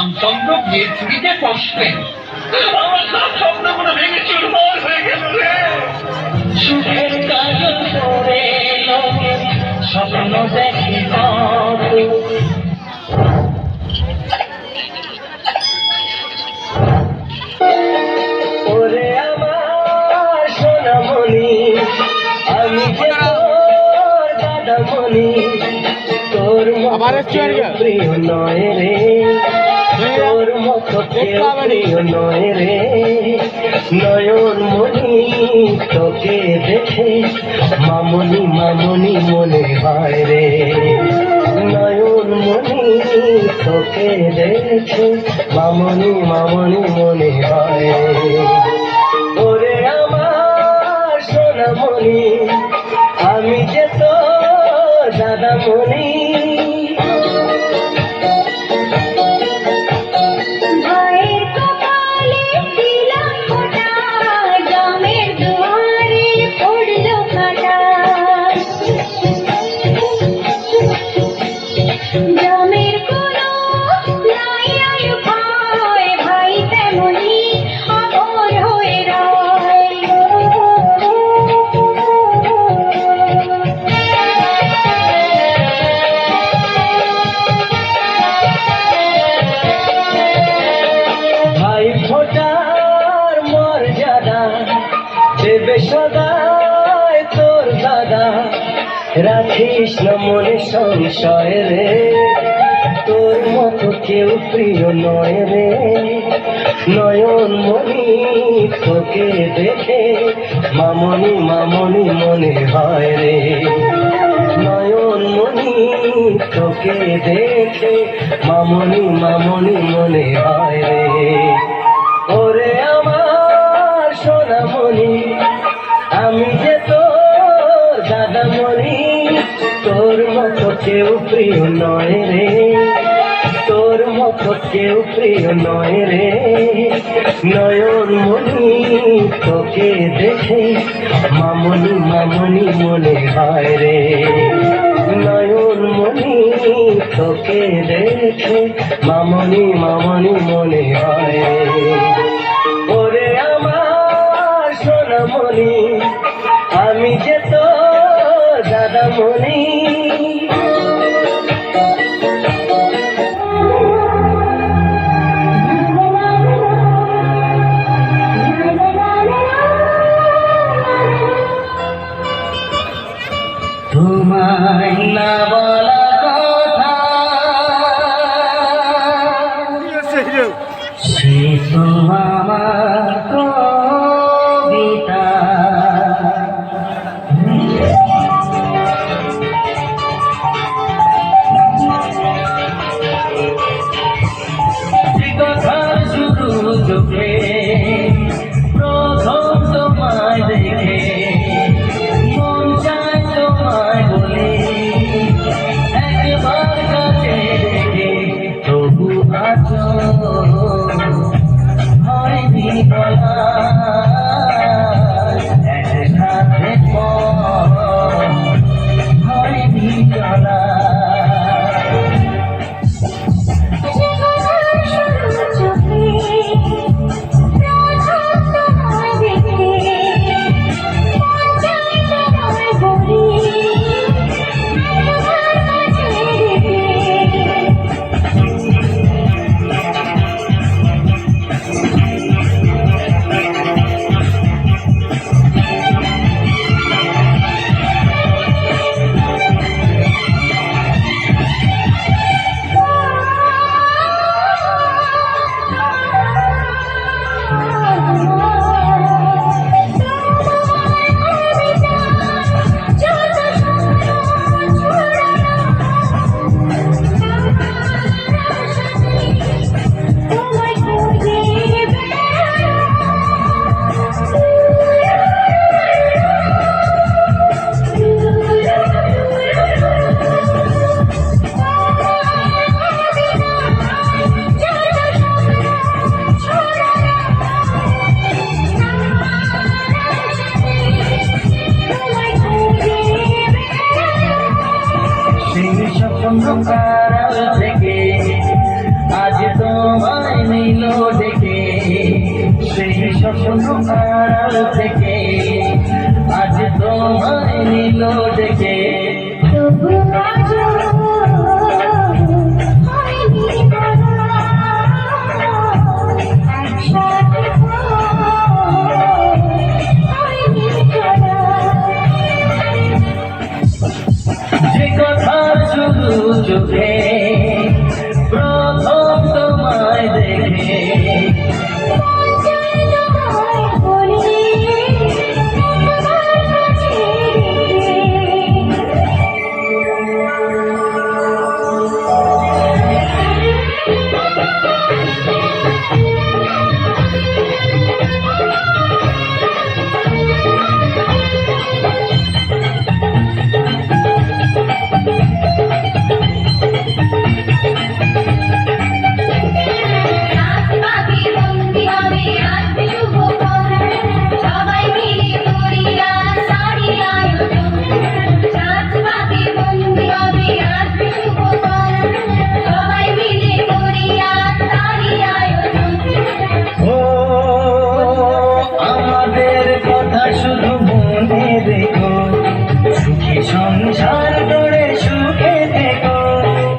রামচন্দ্র বিয়ের চুরিতে বসবেন। আমার সব স্বপ্নগুলো ভেঙে চুরমার হয়ে গেল রে। সুখের কাজল করে লোকে স্বপ্ন দেখে কত, ওরে আমার সোনামণি, আমি যে তোর দাদামণি, তোর মতো প্রিয় নয় রে, তোর মতো প্রিয় নয় রে। নয়ন মণি তোকে দেখে মামনি মামনি মনে হয় রে। নয়ন মণি তোকে দেখে মামনি মামনি মনে হয় রে। ওরে আমার সোনামণি, আমি যে তোর দাদামণি। দেবে সদাই তোর দাদা, রাখিস না মনে সংশয় রে। তোর মতো কেউ প্রিয় নয় রে। নয়ন মণি তোকে দেখে মামনি মামনি মনে হয় রে। নয়ন মণি তোকে দেখে মামনি মামনি মনে হয় রে। ওরে আমার সোনামণি, আমি যে তোর দাদামণি, তোর মতো কেউ প্রিয় নয় রে। তোর মতো কেউ প্রিয় নয় রে। নয়ন মণি তোকে দেখে মামনি মামনি মনে হয় রে। নয়ন মণি তোকে দেখে মামনি মামনি মনে হয় রে। ওরে আমার সোনামণি, আমি যে তোর দাদামণি। তোমায় না বলা কথা সে তো আমার কবিতা। কথার শুরু চোখে প্রথম তোমায় দেখে মন চায় তোমায় বলে একবার কাছে দেখে তবু আছো হয়নি কোনো আড়াল থেকে আজ তোমায় নিল ডেকে তবু আজও হয়নি ধরা, একসাথে হয়নি ধরা। যে কথা শুধু চোখে প্রথম তোমায় দেখে মন চায় তোমায় বলি, তোমার কাছে রেখে। রাত পাখি বন্দি হবে আজ শুভক্ষণ, সবাই মিলে করি আজ সারি আয়োজন। রাত পাখি বন্দি হবে আজ শুভক্ষণ, সবাই মিলে করি আজ সারি আয়োজন। ও আমাদের কথা শুধু মনে রেখো, সুখী সংসার গড়ে সুখে থেকো।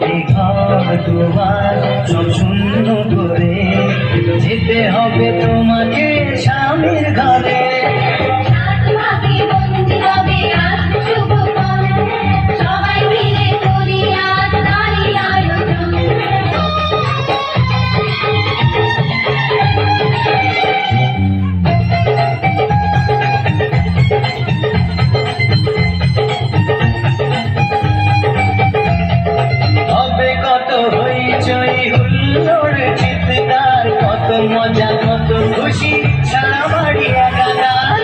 এই ঘর দুয়ার সব শূন্য করে যেতে হবে তোমাকে স্বামীর ঘরে। রাত পাখি বন্দি হবে আজ শুভক্ষণ, সবাই মিলে করি আজ সারি আয়োজন। হবে কত হইচই হুল্লোড় চিৎকার, কত মজা কত খুশি সারা বাড়ি একাকার।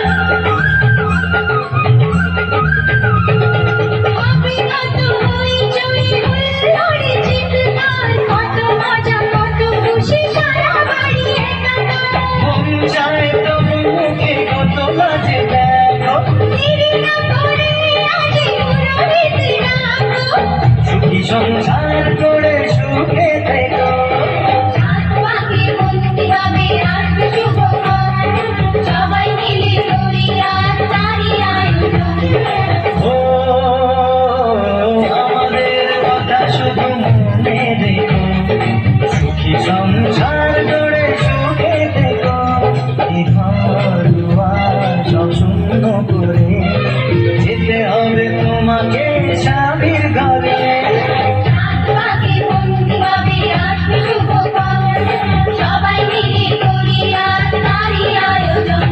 হবে কত হইচই হুল্লোড় চিৎকার, কত মজা কত খুশি সারা বাড়ি একাকার। মন চায় তবু মুখে কত বাজে দেখো, দেরি না করে আজই পুরোহিত ডাকো। সুখী সংসার করে সুখে থেকো। রাত পাখি বন্দি হবে আজ শুভক্ষণ, সবাই মিলে করি আজ সারি আয়োজন। ও আমাদের কথা শুধু মনে রেখো, সুখী সংসার গড়ে সুখে থেকো। এই ঘর দুয়ার সব শূন্য করে যেতে হবে তোমাকে স্বামীর ঘরে। রাত পাখি বন্দি হবে আজ শুভক্ষণ, সবাই মিলে করি আজ সারি আয়োজন।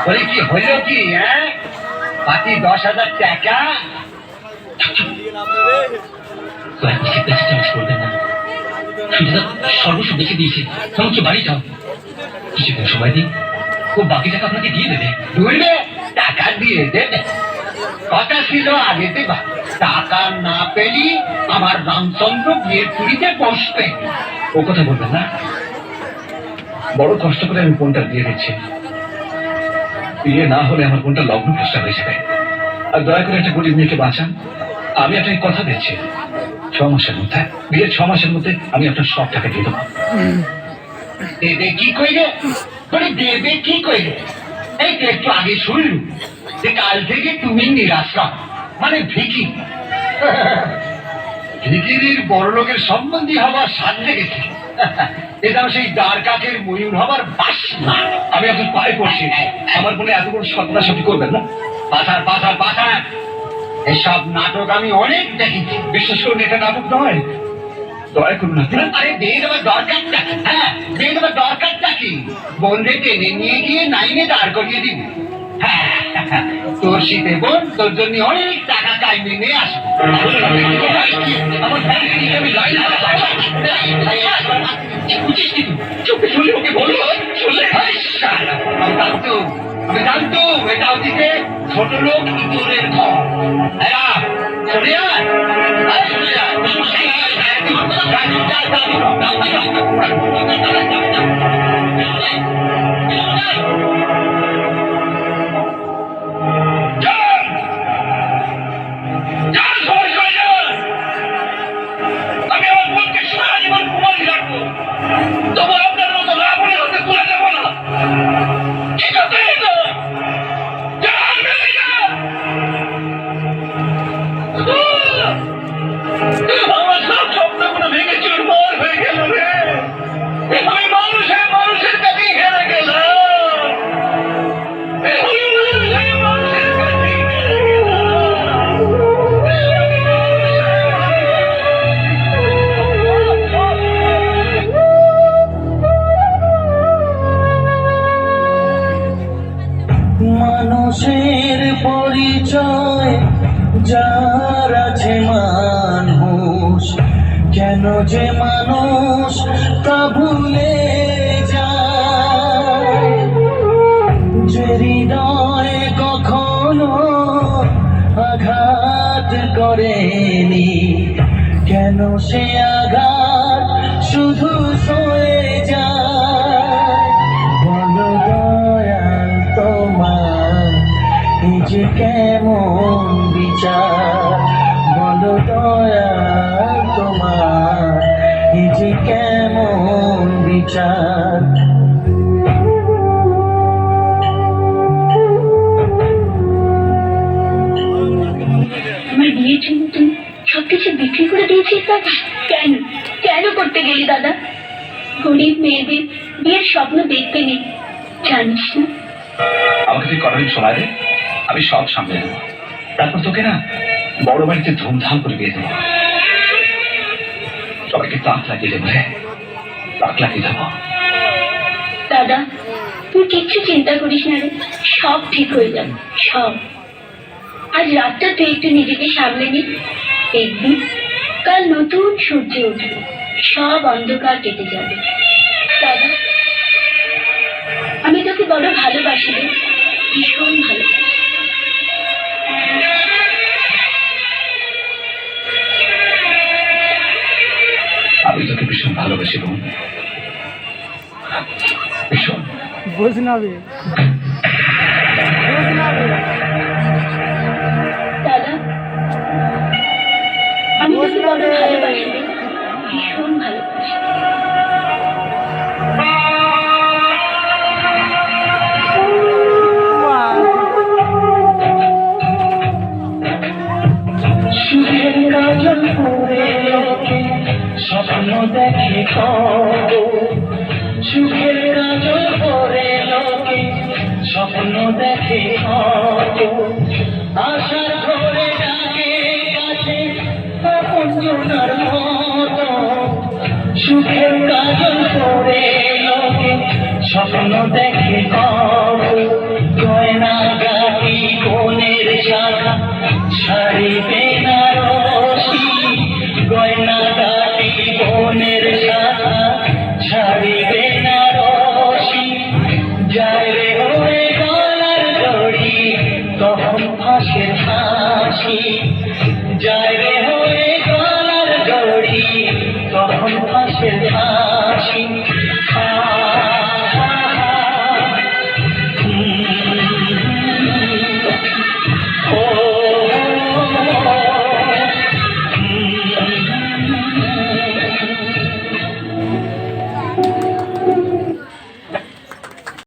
বলে কি হইল কি? হ্যাঁ, বাকি 10,000 টাকা করবে না, সর্বস্ব বেঁচে দিয়েছে, এমনকি বাড়িটাও। কিছুদিন সময় দিন, ও বাকি টাকা আপনাকে দিয়ে দেবে। বুঝলে, টাকা দিয়ে দেবে কথা ছিল আগে দেবা। টাকা না পেলি আমার রামচন্দ্র বিয়ের পুরীতে বসবে। ও কথা বলবেন না, বড় কষ্ট করে আমি ফোনটা দিয়ে দিচ্ছি। বিয়ে না হলে আমার কোনটা লগ্ন ভ্রষ্টা হয়ে যাবে। আর দয়া করে একটা গরিব মেয়েকে বাঁচান। আমি আপনাকে কথা দিচ্ছি, 6 মাসের মধ্যে, বিয়ের 6 মাসের মধ্যে আমি আপনার সব টাকা দিয়ে দেবো। দেবে কি কইলে? বলে দেবে কি কইলে? এই তো একটু আগে শুনলু যে কাল থেকে তুমি নিরাশা, মানে ভিকি। ভিকিরির বড় লোকের সম্বন্ধী হবার স্বাদ লেগেছে। এটা সেই দ্বারকাকের ময়ূর হবার বাসনা। আমি আপনার পায়ে পড়ছি, আমার মনে এত বড় সত্যাসতি করবেন না। পাথার পাথার পাথার, এসব নাটক আমি অনেক দেখেছি। বিশেষ করে এটা নাটক নয়, দয়া করুন না। আরে বিয়ে দেওয়ার দরকারটা, হ্যাঁ বিয়ে দেওয়ার দরকারটা কি? বন্ধে টেনে নিয়ে গিয়ে নাইনে দাঁড় করিয়ে দিবি। হ্যাঁ, তোর শীতে বোন তোর জন্য অনেক টাকা কাইমে নিয়ে আসবে। চোখে শুনলে ওকে বলো, শুনলে জানতো এটা হচ্ছে ছোট লোক ইঁদুরের ঘর। এরা চলে আয়, আয় চলে আয়। আমি আমার বোনকে সারা জীবন কুমারী রাখবো, তবু আপনার মতো রাবণের হাতে তুলে দেবো না। ঠিক আছে না? যান, বেরিয়ে যান। আমার সব স্বপ্নগুলো ভেঙে চুরমার হয়ে গেল রে। আমি মানুষের কাছেই হেরে গেলাম। আমি মানুষের কাছেই হেরে মানুষের পরিচয় যার আছে মানুষ, কেন যে মানুষ তা ভুলে যায়। যে হৃদয় কখনো আঘাত করেনি, কেন সে আঘাত শুধু সয়ে যায়। বলো দয়াল তোমার এই যে কেমন বিচার, বলো দয়াল তোমার এই যে কেমন বিচার। আমার বিয়ের জন্য তুমি সবকিছু বিক্রি করে দিয়েছিস দাদা? কেন কেন করতে গেলি দাদা? গরিব মেয়েদের বিয়ের স্বপ্ন দেখতে নেই, জানিস না? আমাকে তুই কদিন সময় দে, আমি সব সামলে নেব। তারপর তোকে না বড় বাড়িতে ধুমধাম করে বিয়ে দেবো। সবাইকে তাক লাগিয়ে দেবো রে, তাক লাগিয়ে দেবো। দাদা তুই কিচ্ছু চিন্তা করিস না রে, সব ঠিক হয়ে যাবে সব। আজ রাতটা তুই একটু নিজেকে সামলে নি, দেখবি কাল নতুন সূর্য উঠবে, সব অন্ধকার কেটে যাবে। দাদা আমি তোকে বড় ভালোবাসি রে, ভীষণ ভালোবাসি। আমি তোকে ভীষণ ভালোবাসি বোন, ভীষণ। দাদা আমি তোকে বড় ভালোবাসি রে, ভীষণ ভালোবাসি। সুখের কাজল করে লোকে স্বপ্ন দেখে কত, সুখের কাজল করে লোকে স্বপ্ন দেখে কত, আশার ঘরে ডাকে কাছে আপনজনার মতো। সুখের কাজল করে লোকে স্বপ্ন দেখে কত, গয়না গাড়ি কোণের শাখা শাড়ি